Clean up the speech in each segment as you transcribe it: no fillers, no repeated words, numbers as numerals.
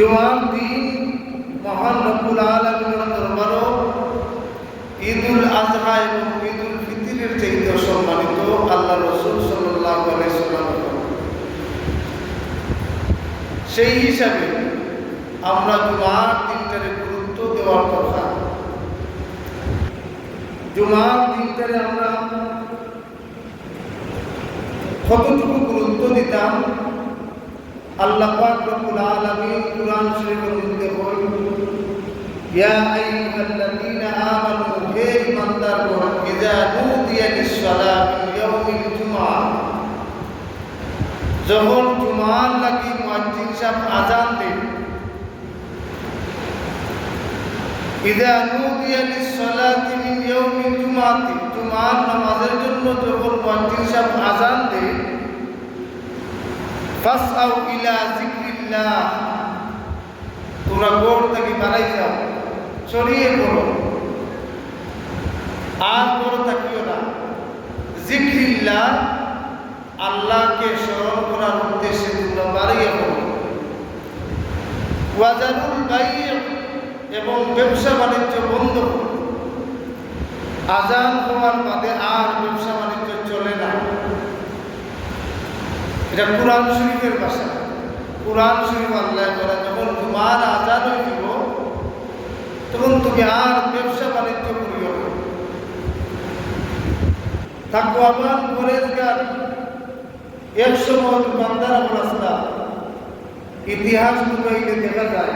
জুমার দিন মহান রব্বুল আলামিনের দরবারে ঈদুল আযহা এবং ঈদুল ফিতরের চাইতে সম্মানিত আল্লাহ রাসূল সাল্লাল্লাহু আলাইহি ওয়াসাল্লাম। সেই হিসাবে আমরা জুমার দিনটারে গুরুত্ব দেওয়ার কথা। জুমার দিনটারে আমরা কতটুকু গুরুত্ব দিতাম, আল্লাহ পাক রব্বুল আলামিন কুরআন শরীফের মধ্যে বলেন, ইয়া আইয়ুহাল্লাযীনা আমানু হে ঈমানদারগণ, ইযা নুদিয়া লিস-সালাতি মিন ইয়াউমিল জুমআ, যখন জুমার লাগি মুয়াজ্জিন সাহেব আযান দেন, ইযা নুদিয়া লিস-সালাতি মিন ইয়াউমিল জুমআতি, জুমার নামাজের জন্য যখন মুয়াজ্জিন সাহেব আযান দেন, ফাসআউ ইলা যিকরিল্লাহ, তোমরা গোড় থেকে বাড়াই যাও, ছড়িয়ে পড়ো, আর বড় থাকিও না। যিকরিল্লাহ, আল্লাহকে স্মরণ করার উদ্দেশ্যে তোমরা বাড়িয়ে পড়ো। ওয়াজারুল বাইয়, এবং ব্যবসা বাণিজ্য বন্ধ করো। আযান হওয়ার বাদে আর ব্যবসা বাণিজ্য চলে না। এটা কুরআন শরীফের ভাষা। কুরআন শরীফ আল্লাহ বলে, যখন তোমার আযান হইব তখন তুমি আর ব্যবসা বাণিজ্য করিও না। তাকওয়াবান পরেজগার একসময় দোকানদার অবস্থা ইতিহাস লুকাইলে দেখা যায়,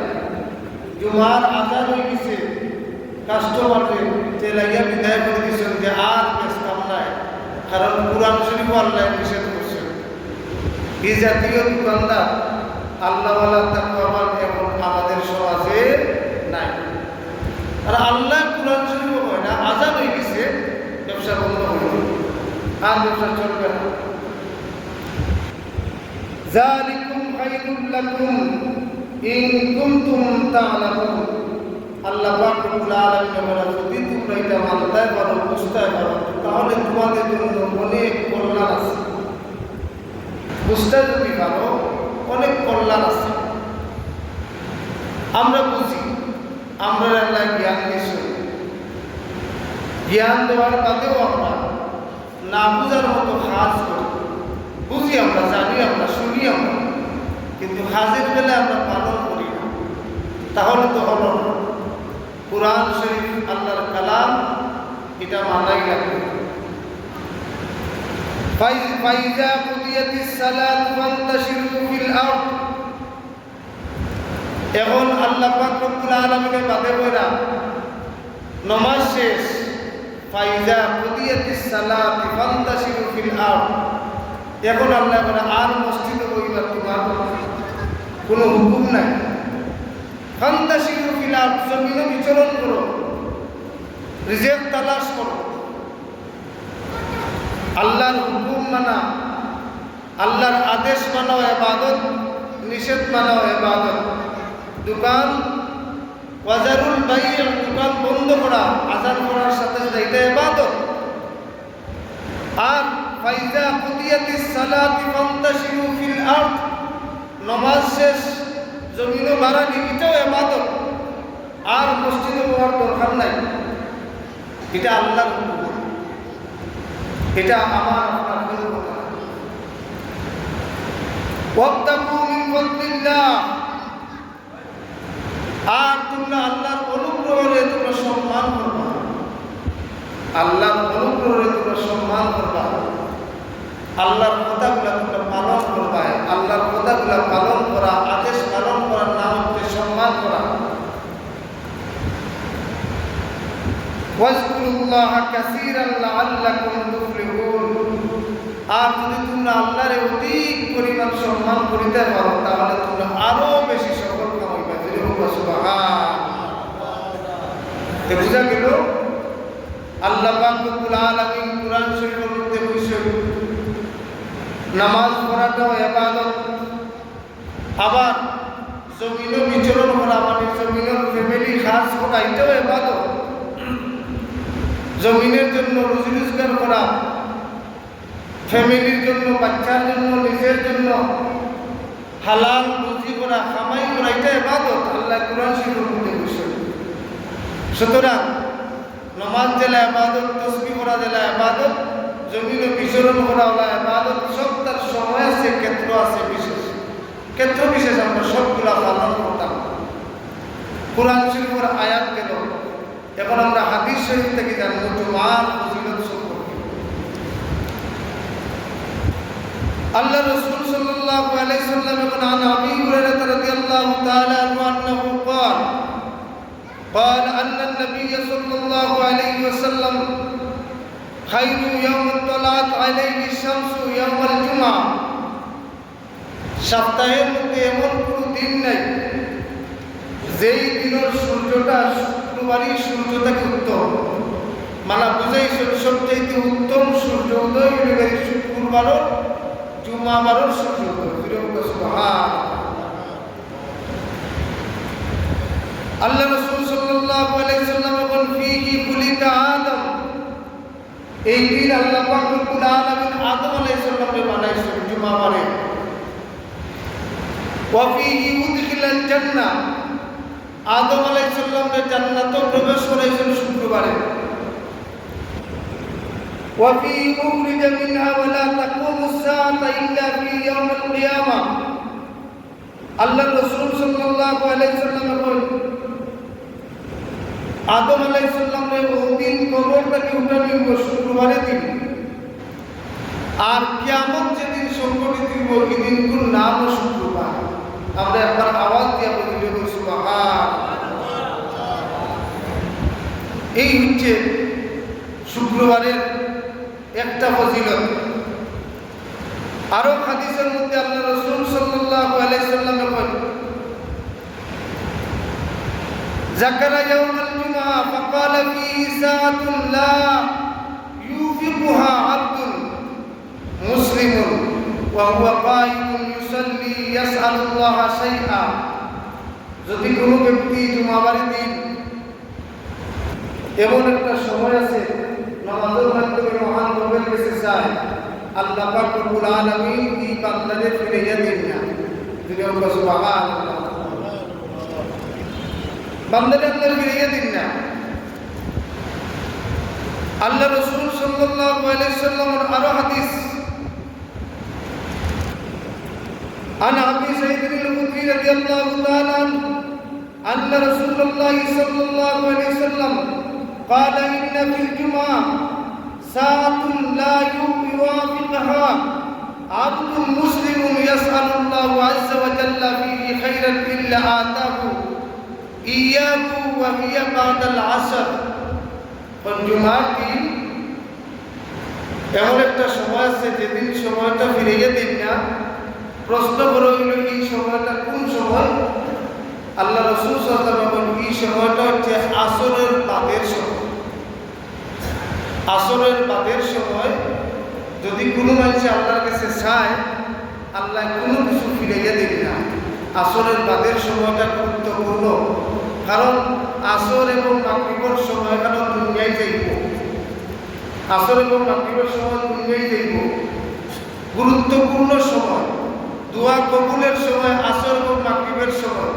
জুমার আযান হয়ে গেছে, কাস্টমারদের চেলাইয়া বিদায় করে দিয়েছেন যে আর বেচতাম নাই, কারণ কুরআন শরীফ আল্লাহ নিষেধ করছে। এই জাতীয় দোকানদার আল্লাহওয়ালা তাকওয়াবান এখন আমাদের সমাজে নাই। আর আল্লাহ কুরআন শরীফ হয় না, আযান হয়ে গেছে, ব্যবসা বন্ধ হয়ে গেল, আর ব্যবসা চলবে না। যালিকুম খায়রুল লাকুম ইন কুনতুম তা'লামুন, আল্লাহ পাক রব্বুল আলামিন বলেন, যদি তোমরা এটা মানতে পারো, বুঝতে পারো, তাহলে তোমাদের জন্য অনেক কল্যাণ আছে। বুঝতে যদি পারো, অনেক কল্যাণ আছে। আমরা বুঝি, আমরা আল্লাহ জ্ঞান দিয়েছি, জ্ঞান দেওয়ার বাদেও আমরা না বুঝার মতো কাজ করি। বুঝি আমরা, জানি আমরা, শুনি আমরা, কিন্তু কাজের বেলা আমরা পালন করি না। তাহলে তো হলো না। কুরআন শরীফ আল্লাহর কালাম, এটা মানাই লাগবে। ফাইজা কুদিয়াতিস সালাত ফান্তাশিরু ফিল আরদ, এখন আল্লাহ পাক রব্বুল আলামিনের বাদে বইরা নামাজ শেষ, ফাইজা কুদিয়াতিস সালাত ফান্তাশিরু ফিল আরদ, এখন আল্লাহ বলে আর মসজিদে বইবার তোমার কোনো হুকুম নাই। ফান্তাশিরু ফিল আরদ, জমিনে বিচরণ করো, রিজিক তালাশ করো, আল্লাহর হুকুম মানা, আল্লাহর আদেশ মানাও ইবাদত, নিষেধ মানাও ইবাদত। দোকান ওয়াজারুল বাইয়, দোকান বন্ধ করা আযান করার সাথে সাথে এটা ইবাদত। আর ফাইজা কুদিয়াতিস সালাতি ফান্তাশিরু ফিল আরদ, নামাজ শেষ, জমিনে বাড়ানি, এটাও ইবাদত। আর মসজিদে যাওয়ার দরকার নাই, এটা আল্লাহর হুকুম, এটা আমার আপনার কোনো কথা না। ওয়াবতাগু মিন ফাদলিল্লাহ, আর তোমরা আল্লাহর অনুগ্রহে তোমরা সম্মান করবা, আল্লাহর অনুগ্রহে তোমরা সম্মান করবা, আল্লাহর কথাগুলো তোমরা পালন করবা। আল্লাহর কথাগুলো পালন করা, আদেশ পালন করার নাম হচ্ছে সম্মান করা। ওয়াজকুরুল্লাহা কাসীরান লাআল্লাকুম তুফলিহুন, আর যদি তোমরা আল্লাহর অধিক পরিমাণ সম্মান করিতে পারো, তাহলে তোমরা আরো বেশি সফল কামাইবা। সুবহানাল্লাহ। বুঝা গেল, আল্লাহ পাক রব্বুল আলামিন কুরআন শরীফের মধ্যে বলেছেন নামাজ পড়াটাও ইবাদত। আবার জমিনে বিচরণ করা, মানে জমিনের ফ্যামিলি খাস করা, এটাও ইবাদত। জমিনের জন্য রুজি রোজগার করা, ফ্যামিলির জন্য, বাচ্চার জন্য, নিজের জন্য হালাল রুজি করা, কামাই করা, এটা ইবাদত। আল্লাহ কুরআন শরীফের মধ্যে বলেছেন। সুতরাং নামাজ জেলা ইবাদত, তাসবিহ করা জেলা ইবাদত, জমিনে বিচরণ করা হলো ইবাদত। সব তার সময় আছে, ক্ষেত্র আছে, বিশেষ ক্ষেত্র বিশেষ আমরা সবগুলা পালন করতাম। কুরআন শরীফের আয়াত গেল, এখন আমরা হাদিস শরীফ থেকে জানবো জুমার ফজিলত সম্পর্কে। আল্লাহ রাসূল সাল্লাল্লাহু আলাইহি সাল্লাম বলেন, আন আবী হুরায়রা রাদিয়াল্লাহু তাআলা আনহু قال قال أن النبي صلى الله عليه وسلم خير يوم طلعت عليه الشمس يوم الجمعة। সপ্তাহের মধ্যে এমন কোনো দিন নাই যেই দিনের সূর্যটা শুক্রবারই সূর্য থেকে উত্তম, মানে বুঝাইছে সবচেয়ে উত্তম সূর্য উদয় হইবে শুক্রবারও জুমাবারও সূর্য উদয়। আল্লাহ রাসূল সাল্লাল্লাহু আলাইহি ওয়াসাল্লাম বলেন, ফীহি খুলিকা আদম। এই দিন আল্লাহ পাক রব্বুল আলামিন আদম আলাইহিস সালামকে বানাইছেন জুমাবারে। ওয়া ফীহি উদখিলাল জান্নাহ, আদম আলাইহিস সালামকে জান্নাতে প্রবেশ করাইছেন শুক্রবারে। ওয়া ফীহি উখরিজা মিনহা ওয়া লা তাকুমুস সাআতু ইল্লা ফী ইয়াউমিল কিয়ামাহ। আল্লাহ রাসূল সাল্লাল্লাহু আলাইহি ওয়াসাল্লাম বলেন, আদম আলাইহিস সালামের ওই দিন কবর থেকে উঠানো হইব শুক্রবারের দিন, আর কিয়ামত যেদিন সংঘটিত হইব এই দিনগুলোর নামও শুক্রবার। আমরা একবার আওয়াজ দিয়ে বলি সুবহানাল্লাহ। এই হচ্ছে শুক্রবারের একটা ফজিলত। আরো হাদিসের মধ্যে আল্লাহ রাসূল সাল্লাল্লাহু আলাইহি সাল্লাম বলেন, যাকারা ইয়াউমাল জুমআহ ফাকালা ফীহি সাআতুন লা ইউফিকুহা আবদুন মুসলিমুন ওয়া হুয়া কায়িমুন ইউসাল্লি ইয়াসআলুল্লাহা শাইআ। যদি কোনো ব্যক্তি জুমাবারের দিন এমন একটা সময় আছে নামাজের মাধ্যমে মহান রবের কাছে চায়, আল্লাহ পাক রব্বুল আলামিন এই বান্দাদের ফিরাইয়া দেন না। যদি আমরা সুবহানাল্লাহ, বান্দাদের আল্লাহ ফিরাইয়া দেন না। আল্লাহ রাসূল সাল্লাল্লাহু আলাইহি সাল্লামের আরো হাদিস, আন আবি সাঈদ আল-খুদরি রাদিয়াল্লাহু তাআলা আনহু আন্না রাসূলুল্লাহ সাল্লাল্লাহু আলাইহি ওয়াসাল্লাম قال إن في الجمعة ساعة لا يوافقها عبد مسلم يسأل الله عز وجل فيه خيرا إلا آتاه إياه وهي بعد العصر। জুমার দিন এমন একটা সময় আছে যেদিন সময়টা ফিরিয়ে দিন না। প্রশ্ন করে হইল এই সময়টা কোন সময়? আল্লাহ রাসূল সাল্লাল্লাহু আলাইহি ওয়াসাল্লাম এই সময়টা হচ্ছে আসরের বাদের সময়। আসরের বাদের সময় যদি কোনো মানুষ আল্লাহর কাছে চায়, আল্লাহ কোনো কিছু ফিরাইয়া দেবে না। আসরের বাদের সময়টা গুরুত্বপূর্ণ, কারণ আসর এবং মাগরিবের সময় কারণ দুনিয়ায় যাইব। আসর এবং মাগরিবের সময় দুনিয়ায় যাইব, গুরুত্বপূর্ণ সময়, দোয়া কবুলের সময় আসর এবং মাগরিবের সময়।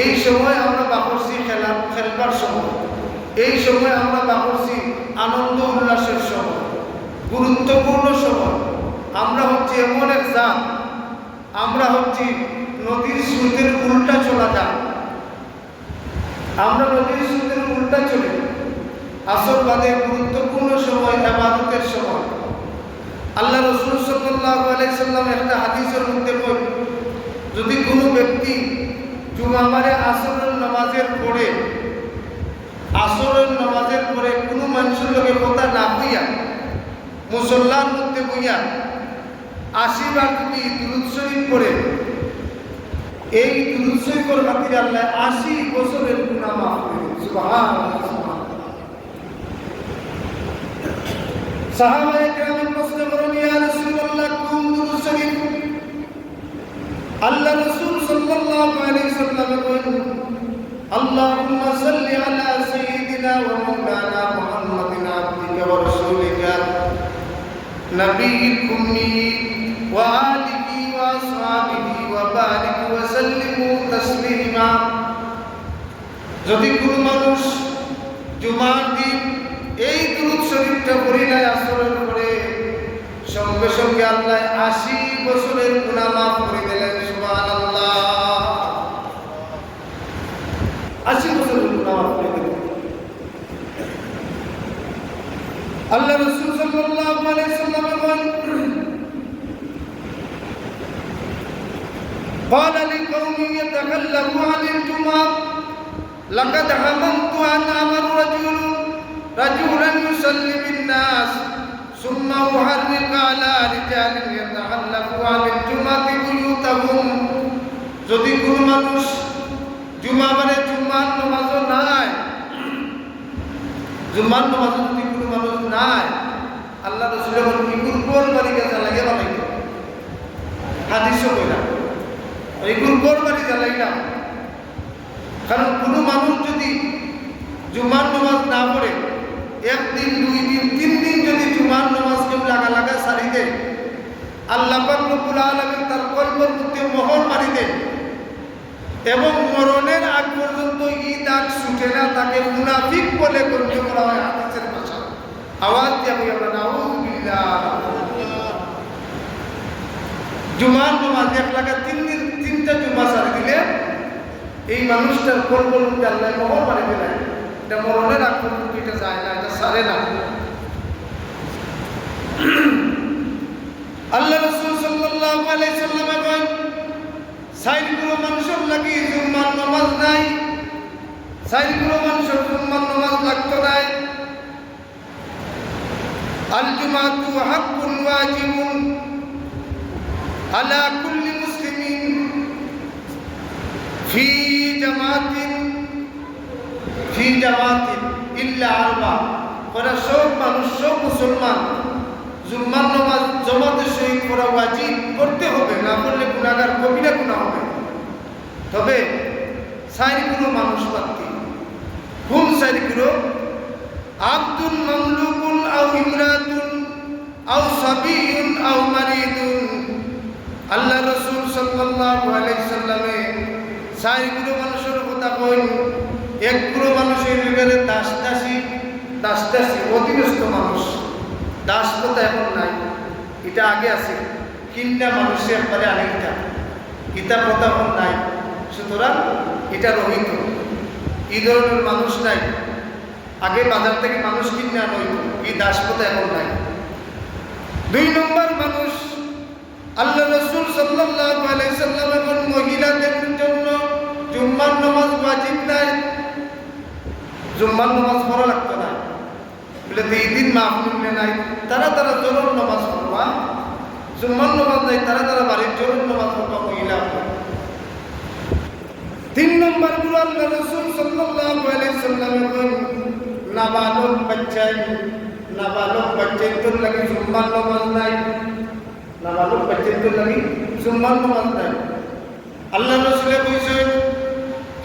এই সময় আমরা বাপরছি খেলবার সময়, এই সময় আমরা বাপরছি আনন্দ উল্লাসের সময়, গুরুত্বপূর্ণ সময়। আমরা হচ্ছে এমন এক জাত, আমরা হচ্ছি নদীর স্রোতের উল্টা চলা যায়। আমরা নদীর স্রোতের উল্টা চলি। আসর বাদে গুরুত্বপূর্ণ সময় ইবাদতের সময়। আল্লাহ রাসূল সাল্লাল্লাহু আলাইহি সাল্লাম একটা হাদিসের মধ্যে বলেন, যদি কোনো ব্যক্তি জুমাবারে আসরের নামাজের পরে কোনো মানুষের লোকের কথা না হইয়া মুসল্লার মধ্যে বইয়া 80 বার যদি দুরূদ শরীফ পড়ে, এই দুরূদ শরীফের খাতিরে আল্লাহ 80 বছরের গুনাহ মাফ করে দেন। সুবহানাল্লাহ। সাহাবায়ে কেরাম প্রশ্ন করেন, ইয়া রাসূলুল্লাহ, কোন দুরূদ শরীফ? আল্লাহ রাসূল সাল্লাল্লাহু আলাইহি সাল্লাম বলেন, আল্লাহুম্মা সাল্লি আলা সাইয়্যিদিনা ওয়া মাওলানা মুহাম্মাদিন আবদিকা ওয়া রাসূলিকা নবিয়্যিল উম্মি ওয়া আলিহি ওয়া আসহাবিহি ওয়া وبارك وسلموا تسليما যদি কোনো মানুষ জুমার দিন এই দুরূদ শরীফটা পড়িলে আসরের পরে সঙ্গে সঙ্গে আল্লাহ 80 বছরের গুনাহ মাফ করে দিলেন সুবহানাল্লাহ 80 বছরের গুনাহ মাফ করে দিলেন আল্লাহ রাসূল সাল্লাল্লাহু আলাইহি সাল্লাম বলেন قال لقوم يتكلموا عن الجمعة لقد هممت أن أمر رجلا يصلي بالناس ثم أحرق على رجال يتخلفوا عن الجمعة بيوتهم যদি কোনো মানুষ জুমার নামাজ নাই জুমার নামাজ যদি কোনো মানুষ নাই আল্লাহ রাসূল বলেন ইকুর কোরবানি কাজে লাগে বানাইত হাদিসও কইলা ইকুর কোরবানি জ্বালাইলা কারণ কোনো মানুষ যদি জুমার নামাজ না পড়ে একদিন দুই দিন তিন দিন যদি জুমার নামাজ কেউ লাগা সারি দেয় আল্লাহ পাক রব্বুল আলামিন তার কলবের মধ্যে মোহর মারি দেন এবং মরণের আগ পর্যন্ত এই দাগ ছুটে না তাকে মুনাফিক বলে গণ্য করা হয় হাদিসের ভাষা আওয়াজ দিয়ে আমরা নাউযুবিল্লাহ জুমার নামাজ এক লাগা তিনটা জুমা সারি দিলে এই মানুষটার কলবের মধ্যে আল্লাহ মোহর মারি দেন এটা মরণের আগ পর্যন্ত এটা যায় না এটা সারে না আল্লাহ রাসূল সাল্লাল্লাহু আলাইহি সাল্লাম বলেন সাইরগুলো মানুষের লাগি জুম্মার নামাজ নাই সাইরগুলো মানুষের জুম্মার নামাজ লাগতো নাই আল জুমাতু হাক্কুন ওয়াজিবুন আলা কুল্লি মুসলিমিন ফি জামাতিন ইল্লা আরবা ওরা সব মানুষ সব মুসলমান জুম্মার নামাজ জামাতের সহিত পড়া ওয়াজিব করতে হবে না করলে গুনাহগার কবিরা গুনাহ হবে তবে সাইরগুলো মানুষ বাতি কোন সাইরগুলো আব্দুল মামলুকুন আও ইমরাতুন আও সাবিয়ুন আও মারিদুন আল্লাহ রাসূল সাল্লাল্লাহু আলাইহি সাল্লামে সাইরগুলো মানুষের কথা কইন একগুলো মানুষের ভিতরে দাসদাসী অধীনস্থ মানুষ দাসপ্রথা এখন নাই এটা আগে আছে কিনটা মানুষের একবারে আনেকটা ইটা প্রথা এখন নাই সুতরাং এটা রহিত এই ধরনের মানুষ নাই আগে বাজার থেকে মানুষ কিনে আনা হইত এই দাসপ্রথা এখন নাই 2 নম্বর মানুষ আল্লাহ রাসূল সাল্লাল্লাহু আলাইহি সাল্লাম এবং মহিলাদের জন্য জুম্মার নামাজ ওয়াজিব নাই জুম্মার নামাজ পড়া লাগতো না বলে এই দিন মাফ মিললে নাই তারা জোহর নামাজ পড়বা জুম্মার নামাজ নাই তারা বাড়ির জোহর নামাজ পড়বা মহিলা 3 নম্বর গুলো আল্লাহ রাসূল সাল্লাল্লাহু আলাইহি সাল্লাম নাবালক বাচ্চাই তোর লাগি জুম্মার নামাজ নাই নাবালক বাচ্চাই তোর লাগি জুম্মার নামাজ নাই আল্লাহ রাসূল কইছেন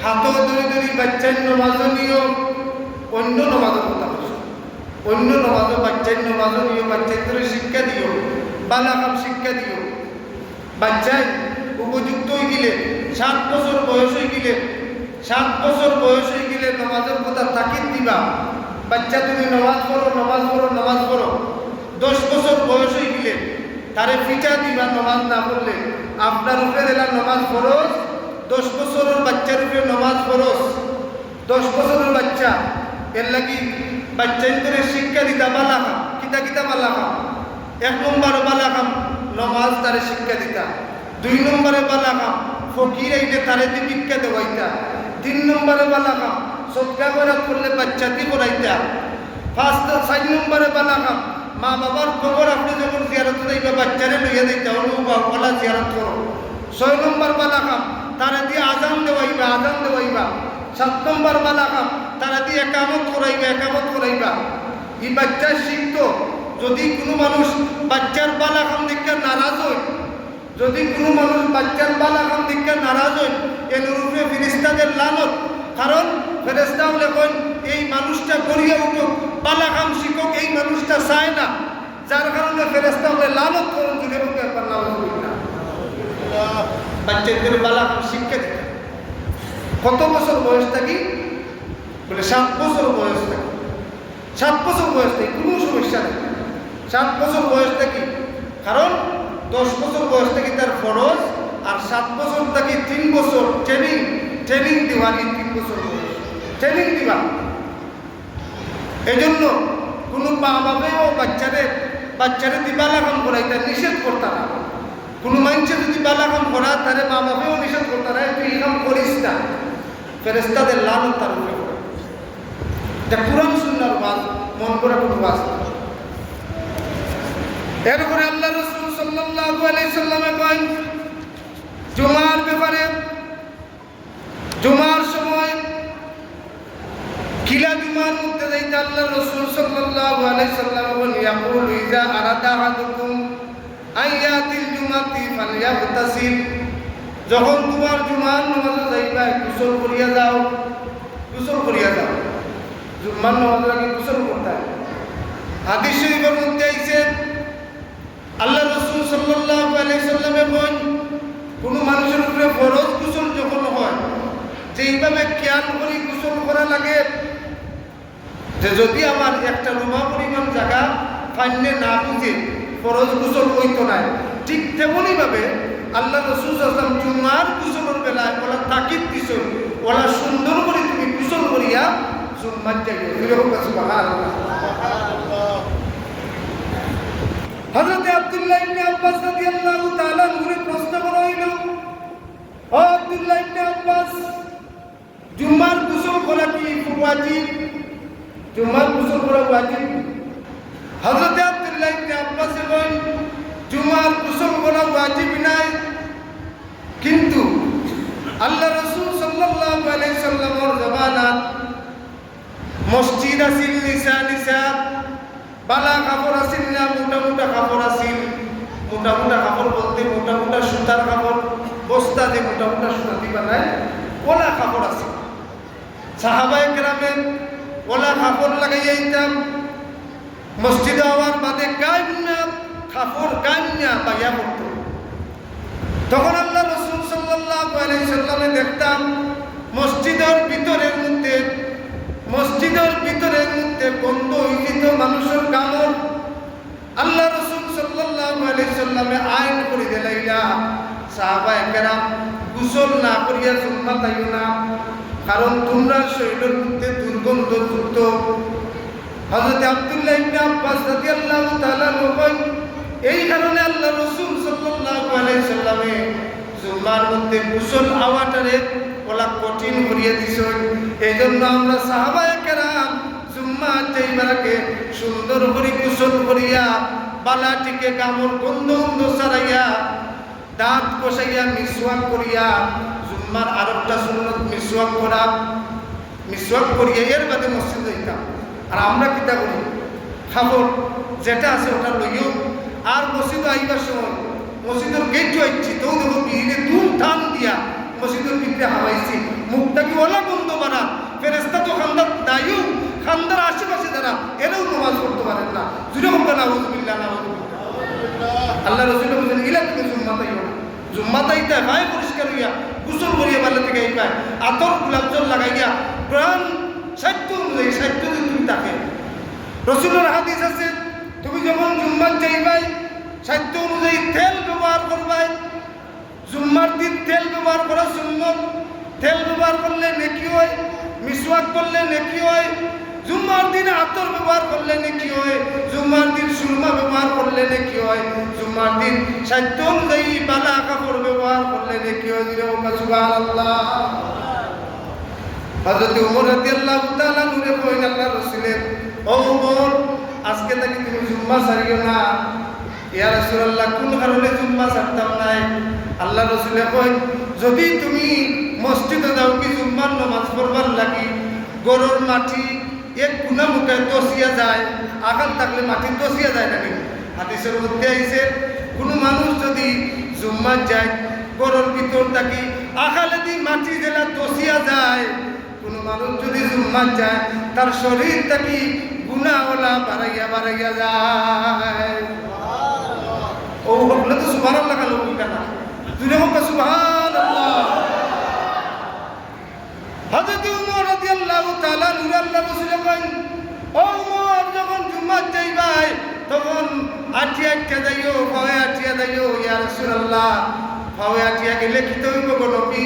হাতে ধরে বাচ্চার নামাজ নিও অন্য নামাজের কথা বলছে অন্য নামাজ বাচ্চার নামাজ নিও বাচ্চাদের শিক্ষা দিও বালাকাম শিক্ষা দিও বাচ্চাই উপযুক্ত হয়ে গেলে 7 বছর বয়স হয়ে গেলে নামাজের কথা তাকিদ দিবা বাচ্চা তুমি নামাজ পড়ো 10 বছর বয়স হয়ে গেলে তারে ফিটা দিবা নামাজ না পড়লে আপনার উপরে দিলা নামাজ ফরজ 10 বছরের বাচ্চার উপরে নামাজ ফরজ 10 বছরের বাচ্চা এর লাগি বাচ্চাদের শিক্ষা দিতা বালাকা কিতা বালাকা 1 নম্বরে বালাকা নামাজ তারে শিক্ষা দিতা 2 নম্বরে বালাকা ফকির আইলে তারে দীক্ষা দেওয়াইতা 3 নম্বরে বালাকা সদকা করলে বাচ্চাকে পড়াইতা 4 নম্বরে বালাকা মা বাবার খবর আপনি যখন জিয়ারত যাইবা বাচ্চারে লইয়া দিতা ওলা জিয়ারত করো 6 নম্বর বালাকা তারা দিয়ে আজান দেওয়াইবা 7 নম্বর বালাকা তারা দিয়ে একামত করাইবা এই বাচ্চা শিখতো যদি কোনো মানুষ বাচ্চার বালাকাম দেখে নারাজ হয় এর রূপে ফেরেশতাদের লানত কারণ ফেরেশতা বলে কোন এই মানুষটা গড়িয়ে উঠুক বালাকাম শিখুক এই মানুষটা চায় না যার কারণে ফেরেশতা বলে লানত করুন যদি আল্লাহ বাচ্চাদের বালাক শিক্ষা দিতে। কত বছর বয়স থাকি? বলে 7 বছর বয়স থাকি। 7 বছর বয়স থেকে কোনো সমস্যা নেই। 7 বছর বয়স থাকি, কারণ 10 বছর বয়স থেকে তার ফরজ, আর 7 বছর থেকে 3 বছর ট্রেনিং দিবা। 3 বছর বয়স ট্রেনিং দিবা। এই জন্য কোনো মা বাবাও বাচ্চারে দিবালাখন করাই তার নিষেধ করতে না। কোনো মানুষে যদি বালাখন করা তারে মা বাবাও নিষেধ করতে না, তুই এরকম করিস না। ফেরেশতাদের লানত তার উপরে পড়ে। এটা কুরআন সুন্নাহর বাস, মন করা কোনো বাস না। এরপরে আল্লাহ রাসূল সাল্লাল্লাহু আলাইহি সাল্লামে কয় জুমার ব্যাপারে, জুমার সময় কিলা জুমার মধ্যে যাইতে আল্লাহ রাসূল সাল্লাল্লাহু আলাইহি সাল্লাম বলেন ইয়াকুলু ইযা আরাদা আহাদুকুম আইয়াতিল জুমাতি ফালইয়াগতাসিল, যখন তোমার জুমার নামাজে যাইবা গোসল করিয়া যাও, গোসল করিয়া যাও। জুমার নামাজের আগে গোসল করতে হয়। হাদিস শরীফের মধ্যে আইছে আল্লাহ রাসূল সাল্লাল্লাহু আলাইহি সাল্লামে বলেন কোন মানুষের উপরে ফরজ গোসল যখন হয়, যেইভাবে খেয়াল করে গোসল করা লাগে, যে যদি আমার একটা রুমা পরিমাণ জায়গা ফাইনে না বুঝে ফরজ গোসল হইতো না, ঠিক তেমনই ভাবে আল্লাহ রাসূল সাল্লাল্লাহু আলাইহি ওয়াসাল্লাম জুমার গোসলের বেলায় ওলা তাকিদ দিছেন, ওলা সুন্দর করে তুমি গোসল করিয়া জুম্মার যাইও। সুবহানাল্লাহ। হযরত আব্দুল্লাহ ইবনে আব্বাস রাদিয়াল্লাহু তাআলা আনহু প্রশ্ন করা হইল, ও আব্দুল্লাহ ইবনে আব্বাস, জুম্মার গোসল করা কি ওয়াজিব? জুম্মার গোসল করা ওয়াজিব? হযরত আব্দুল্লাহ ইবনে আব্বাস বলেন জুম্মার গোসল করা ওয়াজিব নাই, কিন্তু আল্লাহ রাসূল সাল্লাল্লাহু আলাইহি সাল্লামের জামানাত মসজিদ আছিল, নিসা বালা কাপড় আছিল না, মোটা কাপড় আছিল। মোটা কাপড় বলতে মোটা সুতার কাপড়, বস্তা যে মোটা সুতা দিয়ে বানায় ওলা কাপড় আছে। সাহাবায়ে কেরামে ওলা কাপড় লাগাইয়া দিতাম। মসজিদে হওয়ার বাদে গাইনা কাপড় গাইনা পাইয়া পড়ত। তখন আল্লাহ রাসূল সাল্লাল্লাহু আলাইহি সাল্লামে দেখতাম মসজিদের ভিতরের মধ্যে বন্ধ হইত মানুষের কামড়। আল্লাহ রাসূল সাল্লাল্লাহু আলাইহি সাল্লামে আইন করে দিলাইলা সাহাবায়ে কেরাম গোসল না করিয়া জুম্মা তাইও না, কারণ তোমরা শরীরের মধ্যে দুর্গন্ধ যুক্ত। হযরত আব্দুল্লাহ ইবনে আব্বাস রাদিয়াল্লাহু তাআলা বলেন এই কারণে আল্লাহ রাসূল সাল্লাল্লাহু আলাইহি সাল্লামে জুম্মার মধ্যে গোসল আওয়াটারে ওলা কঠিন করিয়া দিছেন। এইজন্য আমরা সাহাবায়ে কেরাম জুম্মা যাইবারকে সুন্দর করে গোসল করিয়া বালাটিকে কামড় গন্ধ ছাড়াইয়া দাঁত কষাইয়া মিসওয়াক করিয়া, জুম্মার আরেকটা সুন্নাত মিসওয়াক করিয়া এর বাদে মসজিদ যাইতাম। আর আমরা কিতা করি, খাবার যেটা আছে ওটা লইও, আর মসজিদ আইবার সময় মসজিদের গেট আইছি তো দেখো বিহিনে ধুম ধান দিয়া মসজিদের ভিতরে হাওয়াইছি, মুখটাকে ওলা বন্ধ বানা। ফেরেশতা তো খান্দার দায়ু, খান্দার আশেপাশে যারা এরাও নামাজ পড়তে পারেন না। যেরকম বলা নাউযুবিল্লাহ আল্লাহ রাসূল বলেন ইলা তুমি জুম্মা তাইও না, জুম্মা তাইতে ভাই পরিষ্কার হইয়া গোসল করিয়া বাল্লা থেকে এই পায় আতর গোলাপ জল লাগাইয়া প্রাণ সাহিত্য অনুযায়ী সাহিত্য যদি তুমি থাকে। রাসূলের হাদিস আছে তুমি যখন জুম্মার যাইবাই সাহিত্য অনুযায়ী তেল ব্যবহার করবাই। জুম্মার দিন তেল ব্যবহার করা সুন্নত। তেল ব্যবহার করলে নেকি হয়, মিসওয়াক করলে নেকি হয়। জুম্মার দিন আতর ব্যবহার করলে নেকি হয়, জুম্মার দিন সুরমা ব্যবহার করলে নেকি হয়, জুম্মার দিন সাহিত্য অনুযায়ী বালা কাপড় ব্যবহার করলে নেকি হয়। সুবহানাল্লাহ। হযরত ওমর রাদিয়াল্লাহু তাআলা নূরে কইন আল্লাহ রাসূলের, ও ওমর আজকে থেকে তুমি জুম্মা ছাড়িও না। ইয়া রাসূলুল্লাহ কোন কারণে জুম্মা ছাড়তাম নাই? আল্লাহ রাসূলে কইন যদি তুমি মসজিদে যাও কি জুম্মার নামাজ পড়বার লাগি গরুর মাটি এক গুনা মুখে তসিয়া যায়, আগাল থাকলে মাটি তসিয়া যায় নাকি? হাদিসের মধ্যে আইছে কোনো মানুষ যদি জুম্মার যায় গরুর ভিতর থাকি আগালে দি মাটি জেলা তসিয়া যায়, কোনো মানুষ যদি জুম্মার যায় তার শরীর থাকি গুনাহওয়ালা বাড়াইয়া যায়। ও বলে তো সুবহানাল্লাহ কালো কেন? তুই হোক সুবহান আটিয়া যাইও ফাওয়ে আটিয়া যাইও ইয়া রাসূলুল্লাহ ফাওয়ে আটিয়া গেলে কি হইব গো নবী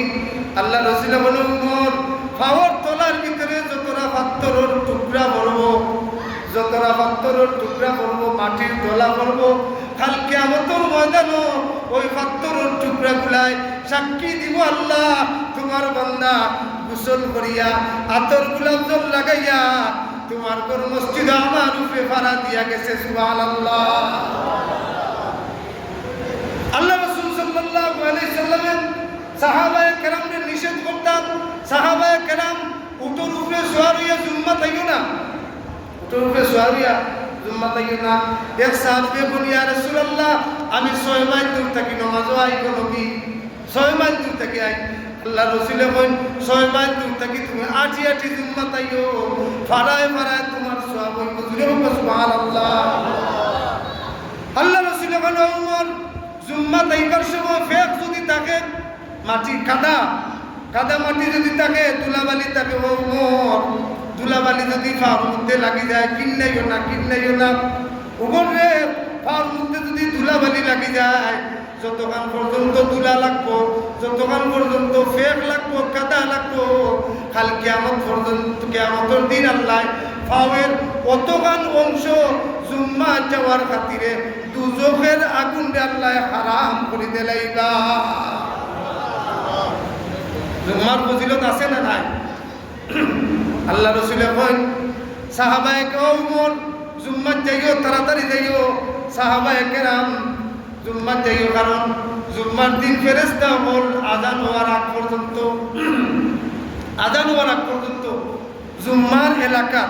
আল্লাহ রাসূল বলেন উমর ফাওয়ার তলার ভিতরে যতরা পাথরের টুকরা পড়বো যতরা পাথরের টুকরা পড়বো মাটির দলা পড়বো কাল কিয়ামতের ময়দানে ওই পাথরের টুকরাগুলাই সাক্ষী দিব আল্লাহ তোমার বান্দা গোসল করিয়া আতর গোলাপ জল লাগাইয়া তোমার ঘর মসজিদ আমার উপরে ভাড়া দিয়া গেছে সুবহানাল্লাহ। আল্লাহ রাসূল সাল্লাল্লাহু আলাইহি সাল্লামের সাহাবায়ে কেরামদের নিষেধ করতাম সাহাবায়ে কেরাম উটের উপরে সওয়ার হইয়া জুম্মা তাইও না উটের উপরে সওয়ার হইয়া জুম্মা তাইও না এক সাহাবী বলি ইয়া রাসূলুল্লাহ আমি 6 মাইল দূর থাকি নামাজও আইব নবী 6 মাইল দূর থাকি আই আল্লাহ রাসূল বলেন 6 মাইল দূর থাকি তুমি আটি আটি জুম্মা তাইও ফারায় ফারায় তোমার সওয়াব হইব জুরে বল সুবহানাল্লাহ। আল্লাহ রাসূল বলেন ওমর জুম্মা তাইবার সময় ফেক যদি থাকে মাটি কাদা কাদা মাটি যদি থাকে ধুলাবালি থাকে ওমর ধুলাবালি যদি পার মধ্যে লাগি যায় কিন্নাইও না ওমর রে পার মধ্যে যদি ধুলাবালি লাগি যায় যতক্ষণ পর্যন্ত ধুলা লাগবো যতক্ষণ পর্যন্ত ফেক লাগবো কাদা লাগবো কাল কিয়ামত পর্যন্ত কিয়ামতের দিন আল্লাহ পাওয়ের অতখান অংশ জুম্মা যাওয়ার খাতিরে দুজখের আগুন আল্লাহ হারাম করে দিলাইবা। জুম্মার ফজিলত আছে না নাই? আল্লাহ রাসূল কয় সাহাবায়ে কেরাম জুম্মাত যাইও তাড়াতাড়ি যাইও সাহাবায়ে কেরাম জুম্মাত যাইও কারণ জুম্মার দিন ফেরেশতা হল আযান হওয়ার আগ পর্যন্ত জুম্মার এলাকা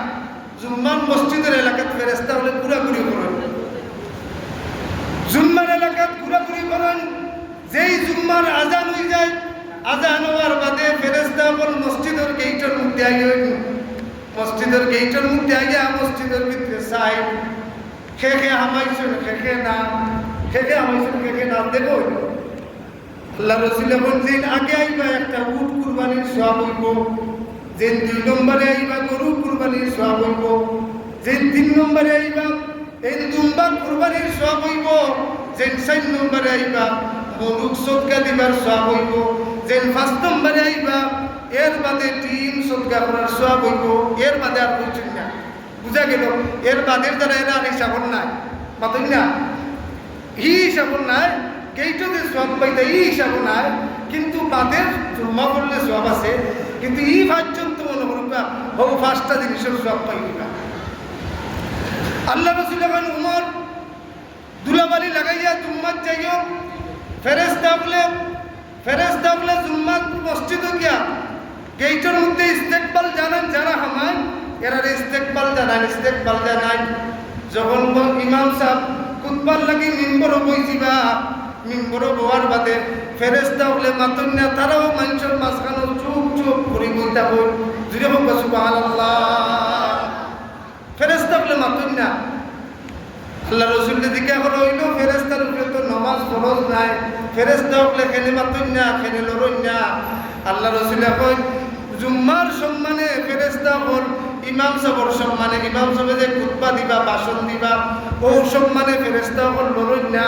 জুম্মার মসজিদের এলাকাত ফেরেশতা হলে ঘোরাঘুরি করেন জুম্মার এলাকাত ঘোরাঘুরি করেন যেই জুম্মার আযান হয়ে যায় আযান হওয়ার বাদে ফেরেশতা হল মসজিদের গেটের মধ্যে আইয়েন মসজিদের গেটের মধ্যে আইয়া মসজিদের ভিতরে চাই খেখে হামাইছেন খেখে না দেখো আল্লাহ রাসূল বলেন আগে আইবা একটা উট কুরবানির সওয়াব হইব যে 2 নম্বরে আইবা গরু কুরবানির সওয়াব হইব যে 3 নম্বরে আইবা এই দুম্বা কুরবানির সওয়াব হইব যে 4 নম্বরে আইবা মুরুগ সদকা দিবার সওয়াব হইব যে 5 নম্বরে আইবা এর বাদে ডিম সদকা করার সওয়াব হইব এর বাদে আর কিছু না বুঝা গেল এর বাদের দ্বারা এরা আর হিসাব নাই পাতই না হিসাব নাই কেইটো যে সওয়াব পাইতে হিসাব নাই কিন্তু বাদের জুম্মা করলে সওয়াব আছে কিন্তু পর্যন্ত মনে করবা হো 5টা জিনিসের সওয়াব পাইবা। আল্লাহ রাসূল বলেন উমর দুলাবালি লাগাইয়া জুম্মাত যাইও ফেরেশতা বলে জুম্মাত মসজিদে গিয়া গেটের মধ্যে ইস্তেকবাল জানান যারা হামায় এরা ইস্তেকবাল জানান যখন ইমাম সাহেব খুতবার লাগি মিম্বর বইছিবা মিম্বর বওয়ার বাদে ফেরেশতা বলে মাতন্না তারাও মানুষের মাঝখানে চুপ করে বইতা বই জুরে হোক সুবহানাল্লাহ ফেরেশতা বলে মাতন্না আল্লাহ রাসূলের দিকে এখন হইল ফেরেশতার উপরে তো নামাজ ফরজ নাই ফেরেশতা বলে খেলে মাতন্না খেলে লরন্না আল্লাহ রাসূল কই জুম্মার সম্মানে ফেরেশতা বল ইমাম সাহেবের সম্মানে ইমাম সাহেব যে খুতবা দিবা ভাষণ দিবা ও সম্মানে ফেরেশতা বল লরেন না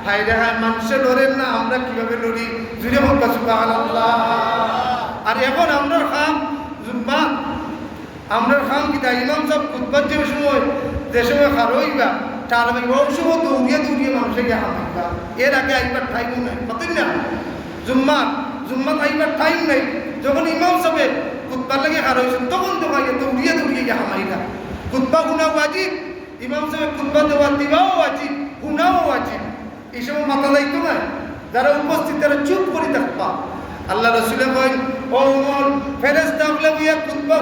হায় রে হায় মানুষে লরেন না আমরা কিভাবে লড়ি জুড়ে হোক সুবহানাল্লাহ। আর এখন আমরা খাম জুম্মা আমরা খাম কি ইমাম সাহেব খুতবার যে সময় খারইবা তার আমি ও সময় দৌড়িয়ে মানুষে গিয়ে হামাইবা এর আগে আইবার টাইম নাই পাতেন না জুম্মা আইবার টাইম নাই যখন ইমাম সাহেব খুতবার লাগে খারইছেন তখন দৌড়িয়ে গিয়ে হামাইবা খুতবা গুনা ওয়াজিব ইমাম সাহেব খুতবা দেওয়া দিবাও ওয়াজিব গুনাও ওয়াজিব এই সময় মাথা যাইতো না যারা উপস্থিত তারা চুপ করে থাকবা। আল্লাহ রাসূল কইন ও উমর ফেরেশতা বলে বিয়া খুতবা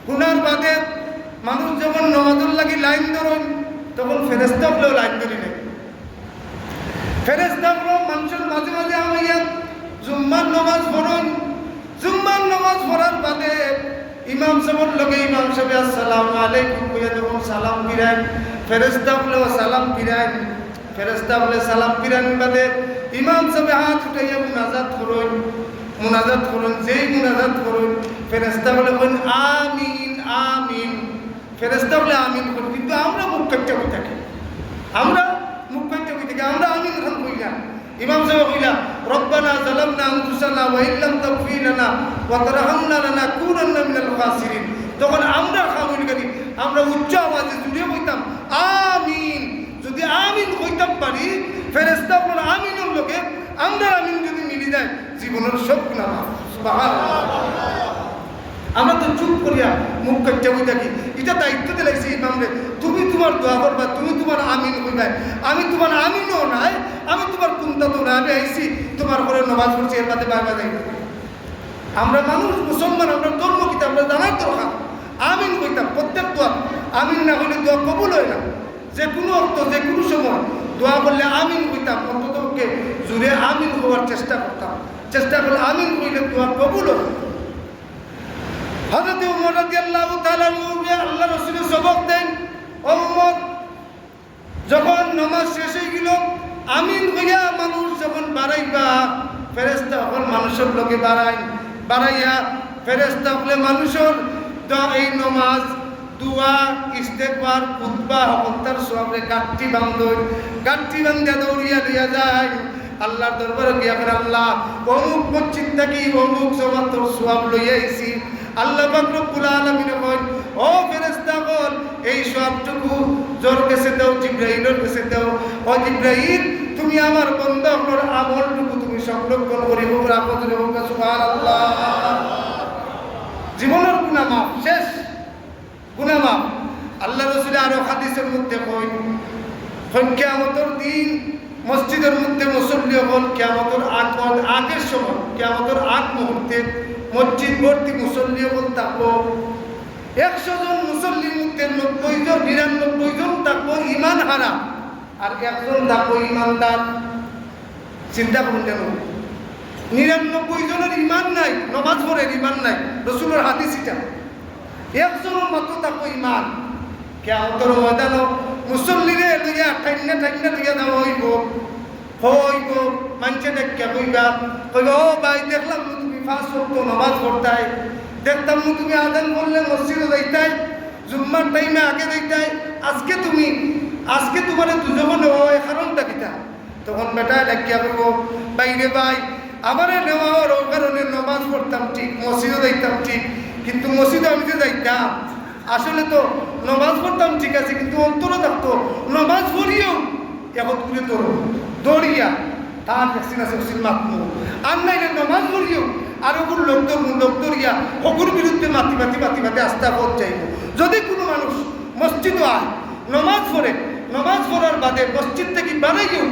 গুনার বাদে মানুষ যখন নামাজের লাগি লাইন ধরেন তখন ফেরেশতা বলে লাইন ধরি নেই ফেরেশতা বলে মানুষের মাঝে আমাইয়া জুম্মার নামাজ পড়ার বাদে ইমাম সাহেবের লগে ইমাম সাহেব আসসালামু আলাইকুম কইয়া যখন সালাম ফিরান ফেরেশতা বলে সালাম ফিরান বাদে ইমাম সাহেব হাত উঠাইয়া মুনাজাত করুন যেই মুনাজাত করুন ফেরেশতা বলে আমিন ফেরেশতা বলে আমিন করুন কিন্তু আমরা মুখ কাটতে থাকি আমরা মুখ কাইতে কই থেকে আমরা আমিন খান কই না। ইমাম সাহেব কইলা রব্বানা যালামনা আনফুসানা ওয়া ইল্লাম তাগফির লানা ওয়া তারহামনা লানাকুনান্না মিনাল খাসিরিন। তখন আমরা খামুল করি, আমরা উচ্চ আওয়াজে জুড়ে কইতাম আমিন। যদি আমিন কইতাম পারি, ফেরেশতা বলেন আমিনের লোকে আমরা আমিন যদি মিলি যায় জীবনের সব গুনাহ মাফ। সুবহানাল্লাহ। আমরা তো চুপ করিয়া মুখ কাটতে বই থাকি। এটা দায়িত্ব দিলাইছি ইমামরে, তুমি তোমার দোয়া করবা, তুমি তোমার আমিন কইবা। আমি তোমার আমিনও নাই, আমি তোমার কুন্তা তো না, আমি আইছি তোমার ঘরে নামাজ পড়ছি, এর বাদে বাইবা যাই। আমরা মানুষ মুসলমান, আমরা ধর্ম কিতাব আমরা জানার দরকার। আমিন কইতাম প্রত্যেক দোয়া। আমিন না হলে দোয়া কবুল হয় না। যে কোনো অর্থ যে কোনো সময় দোয়া করলে আমিন কইতাম, অন্ততকে জুড়ে আমিন হওয়ার চেষ্টা করতাম। চেষ্টা করলে আমিন কইলে দোয়া কবুল হয়। হযরত ওমর রাদিয়াল্লাহু তাআলা আল্লাহ রাসূলের সবক দেন, ও ওমর যখন নামাজ শেষ হয়ে গেল আমিন কইয়া মানুষ যখন বাড়াইবা, ফেরেশতা সকল মানুষের লোকে বাড়াইয়া ফেরেশতা বলে মানুষের এই নামাজ দোয়া ইস্তেগফার খুতবা হকতার সওয়াবে গাঁটটি বান্ধিয়া দৌড়িয়া দিয়া যায় আল্লাহর দরবারে গিয়া করে, আল্লাহ অমুক মসজিদ থেকে অমুক জামাতের সওয়াব লইয়া আইছি। আল্লাহ পাক রব্বুল আলামিন কইন, ও ফেরেশতাগণ এই সবটুকু জোর কাছে দাও, জিবরাইলের কাছে দাও। ও জিবরাইল তুমি আমার বান্দার আমলটুকু তুমি সংরক্ষণ করে রাখো। সুবহানাল্লাহ। জীবনের গুনাহ মাফ, শেষ গুনাহ মাফ। আল্লাহ রাসূল আরো হাদিসের মধ্যে কইন, কিয়ামতের দিন মসজিদের মধ্যে মুসল্লি হল কিয়ামতের আগের সময়, কিয়ামতের আগ মুহূর্তে মসজিদ ভর্তি মুসল্লি হল থাকবো। 100 জন মুসল্লির মধ্যে 90 জন 99 জন থাকবো ইমান হারা, আর একজন থাকবো ইমানদার। চিন্তা করুন, যেন 99 জনের ইমান নাই, নামাজ পড়েন ইমান নাই, রাসূলের হাদিস এটা। একজনের মাত্র থাকবো ইমান। কিয়ামতের ময়দানে মুসল্লিরে লইয়া ঠাইনা লইয়া দেওয়া হইব। মানুষে দেখা কইবা, ও ভাই দেখলাম তুমি 5 ওয়াক্ত নামাজ পড়তাই, দেখতাম তুমি আযান করলে মসজিদে যাইতাই, জুম্মার টাইমে আগে যাইতাই, আজকে তোমার দুজনে হয় কারণটা কিতা? তখন বেটা ডাকিয়া করব, বাইরে ভাই আমারে নেওয়া হওয়ার কারণে নামাজ পড়তাম ঠিক, মসজিদে যাইতাম ঠিক, কিন্তু মসজিদে আমি যে যাইতাম আসলে তো নামাজ পড়তাম ঠিক আছে, কিন্তু অন্তরে থাকতো নামাজ পড়িও এখন করে দৌড়িয়া তার ভ্যাকসিন আছে মাতমু আর নাইলে নামাজ পড়িও আর ওগুলো লোক দৌড়িয়া হকুর বিরুদ্ধে মাতি আস্থা পথ যাইব। যদি কোনো মানুষ মসজিদও আয় নামাজ পড়ার বাদে মসজিদ থেকে বাড়াইও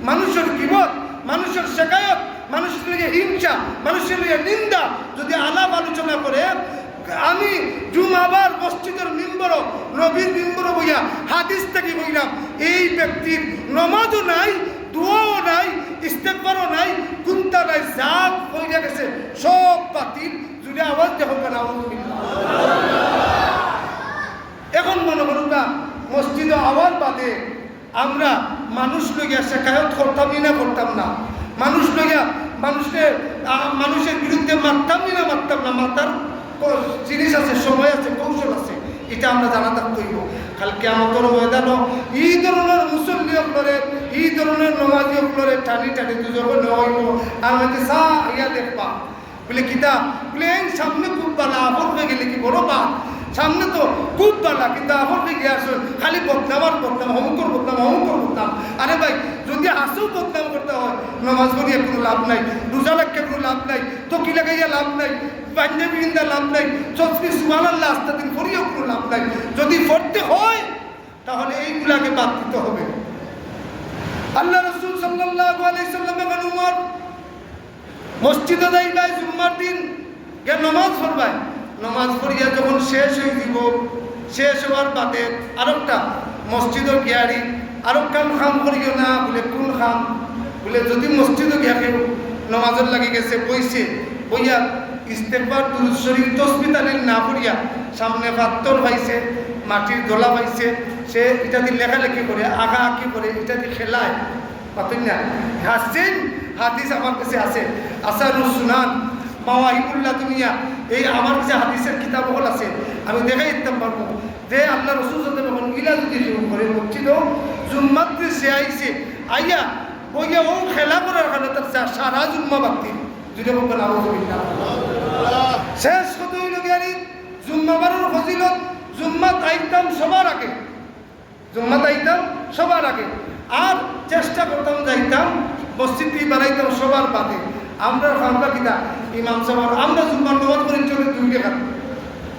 মানুষের বিপদ, মানুষের শেখায়ত, মানুষের লিগে হিংসা, মানুষের লিগে নিন্দা যদি আলাপ আলোচনা করে, আমি জুমাবার মসজিদের মিম্বর নবীর মিম্বর বইয়া হাদিস থেকে বইলাম এই ব্যক্তির নামাজও নাই, দোয়াও নাই, ইস্তেগফারও নাই, কুনতা নাই, যা কইরা গেছে সব বাতিল। যদি আওয়াজ দেখো না এখন মনে করুন না মসজিদে আওয়াজ বাদে আমরা মানুষ লইয়া শেখায়ত করতাম না, মানুষ লইয়া মানুষের বিরুদ্ধে মারতাম না, মাতার জিনিস আছে, সময় আছে, কৌশল আছে, এটা আমরা জানা থাকতে হইব। কালকে আমাদের ময়দান এই ধরনের মুসল্লি করে, এই ধরনের নমাজি করে টানি দুজন হইব। আমাকে সা ইয়া দেখবা বলে কিতা বলে সামনে খুব বালা, আবর হয়ে গেলে কি বড় বা সামনে তো খুব বালা, কিন্তু আবর হয়ে গিয়ে আসো খালি বদনাম, অমুকর বদনাম। আরে ভাই যদি আসেও বদনাম করতে হয় নমাজ পড়িয়ে কোনো লাভ নাই, রোজা রাখতে কোনো লাভ নাই, তকি লাগাইয়া লাভ নাই, পাঞ্জাবি কিনতে লাভ নাই, চশমি সুবহানাল্লাহ আস্তে দিন করিয়েও কোনো লাভ নাই। যদি পড়তে হয় তাহলে এইগুলাকে বাদ দিতে হবে। আল্লাহ রাসূল সাল্লাল্লাহু আলাইহি সাল্লাম এবং উমর মসজিদে যাইবাই জুম্মার দিন গে নামাজ পড়বাই, নামাজ পড়িয়া যখন শেষ হয়ে দিব, শেষ হওয়ার বাদে আরেকটা মসজিদও গিয়ারি আরেকখান খাম করিও না বলে কোন খাম বলে যদি মসজিদও গিয়া কেউ নামাজের লাগি গেছে বইয়া ইস্তেগফার দুরূদ শরীফ তাসবিহ তাহলিল না পড়িয়া সামনে পাথর পাইছে, মাটির দোলা পাইছে, সে এটা দিয়ে লেখালেখি করে আঁকি করে এটা দিয়ে খেলায় পাতেন না। হাসছেন হাদিস আমার কাছে আছে, আসারুস সুনান মাওয়াহিবুল্লাহ দুনিয়া, এই আমার কাছে হাদিসের কিতাব হল আছে। আমি দেখাই দিতাম পারবো যে আল্লাহ রসুল যখন ইলা যদি করে মসজিদও জুম্মাতে সে আইছে আইয়া বইয়া ও খেলা করার কারণে তার সারা জুম্মা বাড়তি যদি বলবেন আলহামদুলিল্লাহ শেষ কত হইল গিয়ারি জুম্মা বারোর ফজিলত জুম্মাত আইতাম সবার আগে জুম্মাত আইতাম সবার আগে আর চেষ্টা করতাম যাইতাম মসজিদটি বানাইতাম সবার বাদে আমরা কিনা ইমাম সাহেব আমরা জুম্মার নামাজ করে চলে 2 টাকা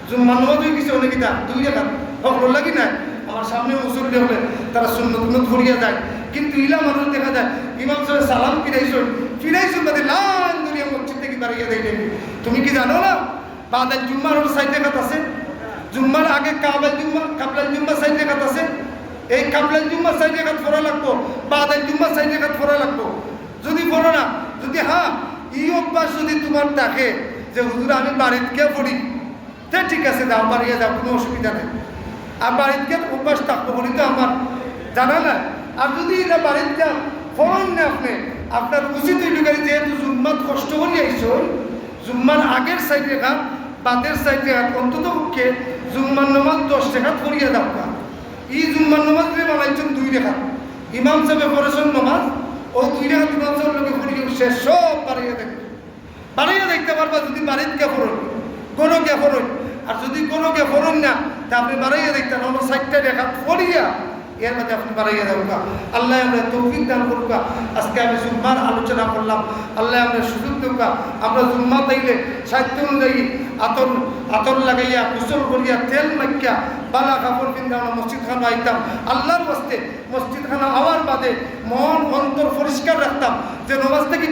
জুম্মার নামাজ হয়ে গেছে অনেক কিনা 2 টাকা হকল লাগি না আমার সামনে মুসল্লি হলে তারা সুন্নত ফরিয়া যায় কিন্তু ইলা মানুষ দেখা যায় ইমাম সাহেব সালাম ফিরাইছুন বাদে লাইন ধরিয়া মসজিদ থেকে বাড়িয়ে দেয় তুমি কি জানো না বাদাল জুম্মার ওর সাইড রেখাত আছে জুম্মার আগে কাবলাল জুম্মা সাইড রেখাত আছে এই কাবলাল জুম্মা সাইড রেখাত ফরা লাগবো বাদাল জুম্মা সাইড রেখাত ফরা লাগবো যদি ফরো না যদি হ্যাঁ এই অভ্যাস যদি তোমার থাকে যে হুজুর আমি বাড়িতে পড়ি তা ঠিক আছে যাও বাড়িয়ে যাও কোনো অসুবিধা নেই আর বাড়িতে অভ্যাস থাকবো বলি তো আমার জানা না আর যদি এটা বাড়িতে যান ফরন না আপনার উচিত হইল যেহেতু জুম্মাত কষ্ট করি আইসো জুম্মার আগের সাইড রেখা বাদের সাইড রেখা অন্তত পক্ষে জুম্মার নামাজ 10 টাকা পড়িয়া দাও না এই জুম্মার নামাজ বানাইছেন 2 রেখা ইমাম সাহেব পড়েছেন নামাজ ও 2 রেখা ইমাম সাহেব লোকে পড়িয়ে শেষ সব বাড়িয়ে দেখতে পারবা যদি বাড়িতে কে ফরন কোনো কে ফরন আর যদি কোনো কে ফরন না তা আপনি বাড়াইয়া দেখতেন অন্য 60টা রেখা পড়িয়া এর মধ্যে আপনি বাড়াইয়া দেবো আল্লাহ আমরা তৌফিক দান করুক আজকে আমি জুম্মার আলোচনা করলাম আল্লাহ আমরা সুযোগ দেবো আমরা জুম্মা তাইলে সাহিত্য অনুযায়ী আতর লাগাইয়া গোসল করিয়া তেল মাখিয়া বালা কাপড় কিনতে আমরা মসজিদ খানা আইতাম আল্লাহর বাস্তে মসজিদ খানা হওয়ার বাদে মন অন্তর পরিষ্কার রাখতাম যে নমাজ থেকে